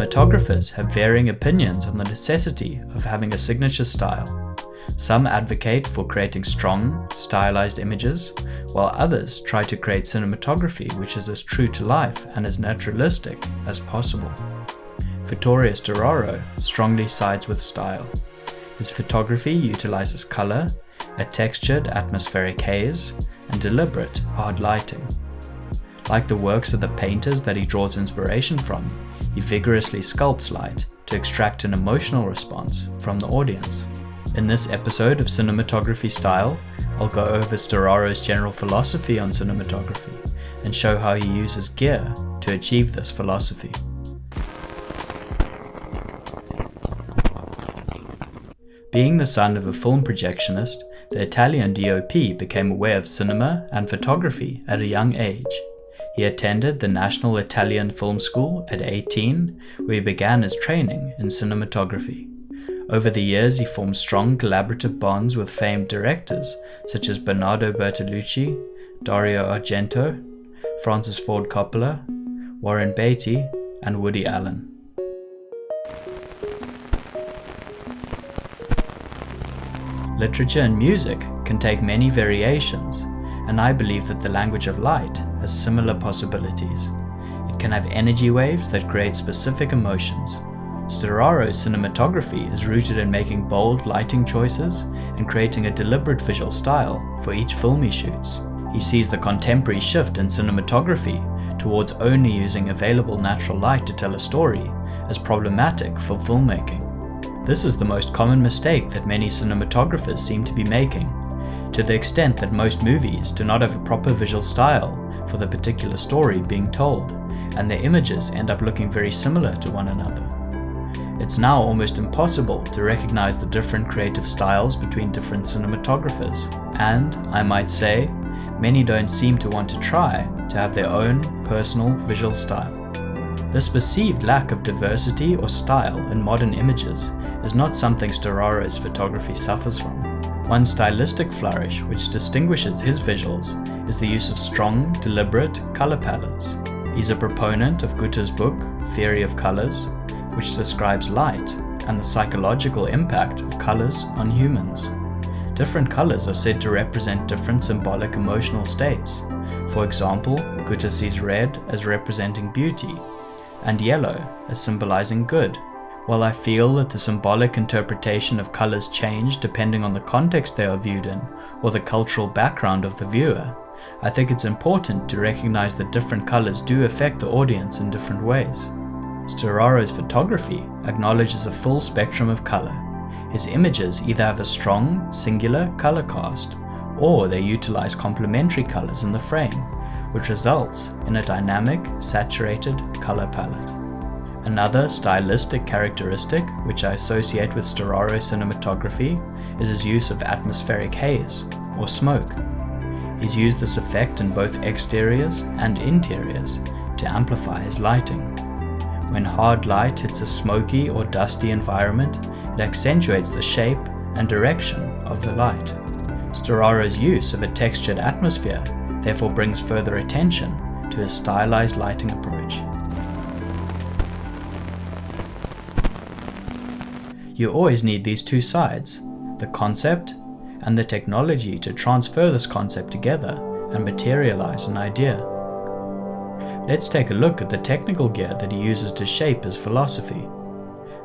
Cinematographers have varying opinions on the necessity of having a signature style. Some advocate for creating strong, stylized images, while others try to create cinematography which is as true to life and as naturalistic as possible. Vittorio Storaro strongly sides with style. His photography utilizes color, a textured atmospheric haze, and deliberate, hard lighting. Like the works of the painters that he draws inspiration from, he vigorously sculpts light to extract an emotional response from the audience. In this episode of Cinematography Style, I'll go over Storaro's general philosophy on cinematography and show how he uses gear to achieve this philosophy. Being the son of a film projectionist, the Italian DOP became aware of cinema and photography at a young age. He attended the National Italian Film School at 18, where he began his training in cinematography. Over the years, he formed strong collaborative bonds with famed directors such as Bernardo Bertolucci, Dario Argento, Francis Ford Coppola, Warren Beatty, and Woody Allen. Literature and music can take many variations, and I believe that the language of light has similar possibilities. It can have energy waves that create specific emotions. Storaro's cinematography is rooted in making bold lighting choices and creating a deliberate visual style for each film he shoots. He sees the contemporary shift in cinematography towards only using available natural light to tell a story as problematic for filmmaking. This is the most common mistake that many cinematographers seem to be making, to the extent that most movies do not have a proper visual style for the particular story being told, and their images end up looking very similar to one another. It's now almost impossible to recognize the different creative styles between different cinematographers, and, I might say, many don't seem to want to try to have their own personal visual style. This perceived lack of diversity or style in modern images is not something Storaro's photography suffers from. One stylistic flourish which distinguishes his visuals is the use of strong, deliberate color palettes. He's a proponent of Goethe's book, Theory of Colors, which describes light and the psychological impact of colors on humans. Different colors are said to represent different symbolic emotional states. For example, Goethe sees red as representing beauty, and yellow as symbolizing good. While I feel that the symbolic interpretation of colors change depending on the context they are viewed in or the cultural background of the viewer, I think it's important to recognize that different colors do affect the audience in different ways. Storaro's photography acknowledges a full spectrum of color. His images either have a strong, singular color cast, or they utilize complementary colors in the frame, which results in a dynamic, saturated color palette. Another stylistic characteristic which I associate with Storaro cinematography is his use of atmospheric haze, or smoke. He's used this effect in both exteriors and interiors to amplify his lighting. When hard light hits a smoky or dusty environment, it accentuates the shape and direction of the light. Storaro's use of a textured atmosphere therefore brings further attention to his stylized lighting approach. You always need these two sides, the concept and the technology to transfer this concept together and materialize an idea. Let's take a look at the technical gear that he uses to shape his philosophy.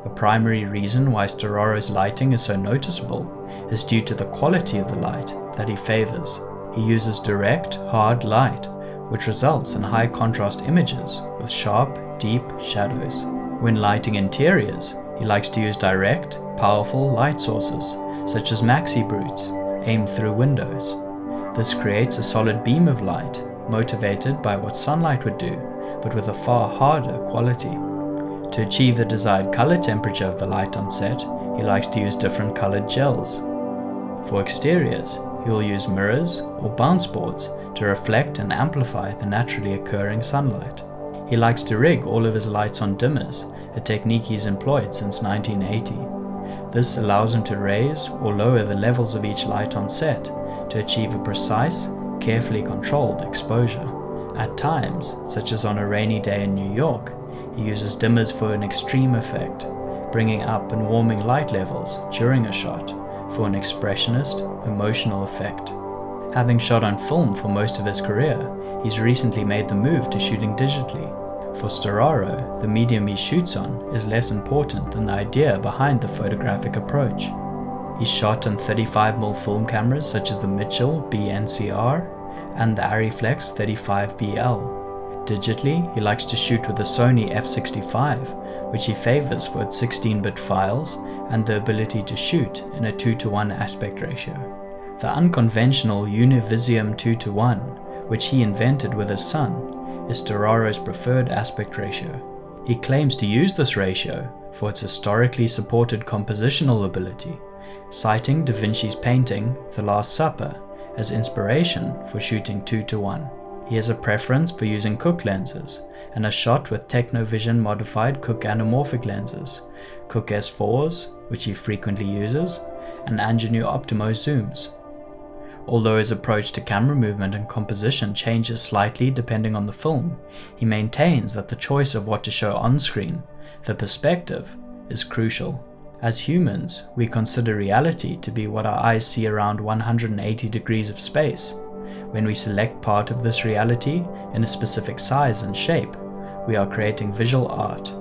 A primary reason why Storaro's lighting is so noticeable is due to the quality of the light that he favors. He uses direct, hard light, which results in high contrast images with sharp, deep shadows. When lighting interiors, he likes to use direct, powerful light sources, such as maxi brutes, aimed through windows. This creates a solid beam of light, motivated by what sunlight would do, but with a far harder quality. To achieve the desired color temperature of the light on set, he likes to use different colored gels. For exteriors, he will use mirrors or bounce boards to reflect and amplify the naturally occurring sunlight. He likes to rig all of his lights on dimmers, a technique he's employed since 1980. This allows him to raise or lower the levels of each light on set to achieve a precise, carefully controlled exposure. At times, such as on a rainy day in New York, he He uses dimmers for an extreme effect, bringing up and warming light levels during a shot for an expressionist, emotional effect. Having shot on film for most of his career, he's recently made the move to shooting digitally. For Storaro, the medium he shoots on is less important than the idea behind the photographic approach. He's shot on 35mm film cameras such as the Mitchell BNCR and the Arriflex 35BL. Digitally, he likes to shoot with the Sony f65, which he favors for its 16-bit files and the ability to shoot in a 2:1 aspect ratio. The unconventional Univisium 2:1, which he invented with his son, is Storaro's preferred aspect ratio. He claims to use this ratio for its historically supported compositional ability, citing Da Vinci's painting The Last Supper as inspiration for shooting 2:1. He has a preference for using Cooke lenses and has shot with Technovision modified Cooke anamorphic lenses, Cooke S4s, which he frequently uses, and Angenieux Optimo zooms. Although his approach to camera movement and composition changes slightly depending on the film, he maintains that the choice of what to show on screen, the perspective, is crucial. As humans, we consider reality to be what our eyes see around 180 degrees of space. When we select part of this reality in a specific size and shape, we are creating visual art.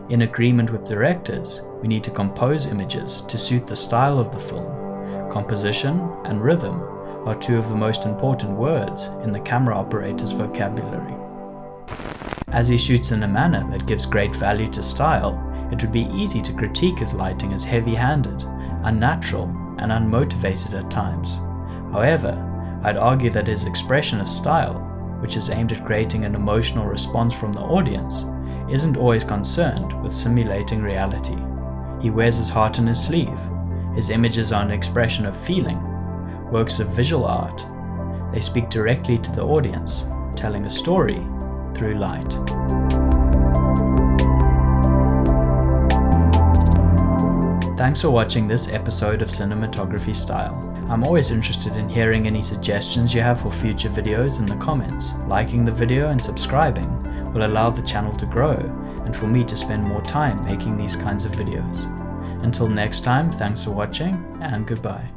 In agreement with directors, we need to compose images to suit the style of the film. Composition and rhythm are two of the most important words in the camera operator's vocabulary. As he shoots in a manner that gives great value to style, it would be easy to critique his lighting as heavy-handed, unnatural, and unmotivated at times. However, I'd argue that his expressionist style, which is aimed at creating an emotional response from the audience, isn't always concerned with simulating reality. He wears his heart on his sleeve. His images are an expression of feeling, works of visual art. They speak directly to the audience, telling a story through light. Thanks for watching this episode of Cinematography Style. I'm always interested in hearing any suggestions you have for future videos in the comments. Liking the video and subscribing will allow the channel to grow and for me to spend more time making these kinds of videos. Until next time, thanks for watching and goodbye.